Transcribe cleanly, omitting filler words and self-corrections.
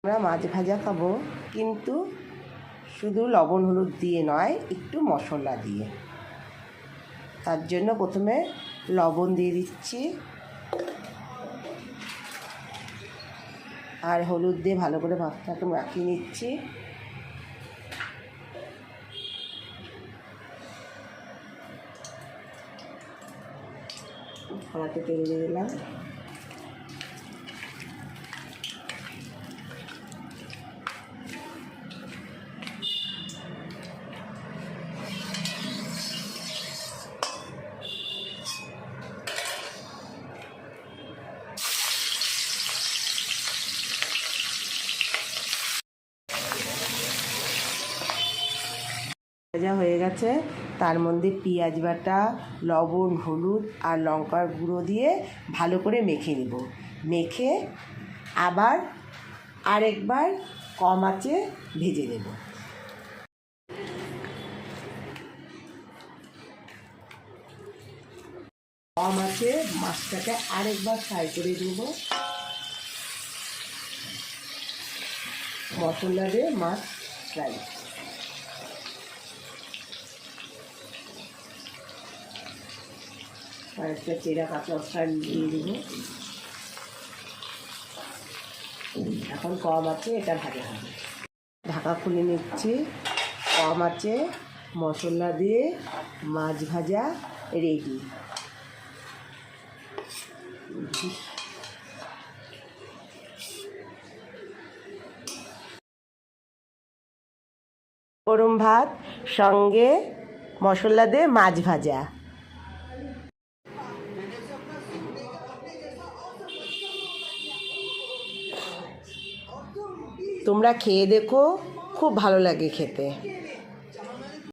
আমরা মাছ ভাজা খাবো, কিন্তু শুধু লবণ হলুদ দিয়ে নয়, একটু মশলা দিয়ে। তার জন্য প্রথমে লবণ দিয়ে দিচ্ছি আর হলুদ দিয়ে ভালো করে ভাতটাকে মাখিয়ে নিচ্ছি। কড়াতে তেল দিয়ে দিলাম। ভাজা হয়ে গেছে, তার মধ্যে পেঁয়াজ বাটা, লবণ, হলুদ আর লঙ্কার গুঁড়ো দিয়ে ভালো করে মেখে নেব। মেখে আবার আরেকবার কম আঁচে ভেজে নেব। কম আঁচে মাছটাকে আরেকবার ফ্রাই করে নেব। মশলা দিয়ে মাছ ফ্রাই। আর একটা চেরা কাঁচা লঙ্কা দিয়ে দেব। এখন কম আছে, এটা ভাজা হবে। ঢাকা খুলে নিচ্ছি। কম আছে মশলা দিয়ে মাছ ভাজা রেডি। গরম ভাত সঙ্গে মশলা দিয়ে মাছ ভাজা। তোমরা খেয়ে দেখো, খুব ভালো লাগে খেতে।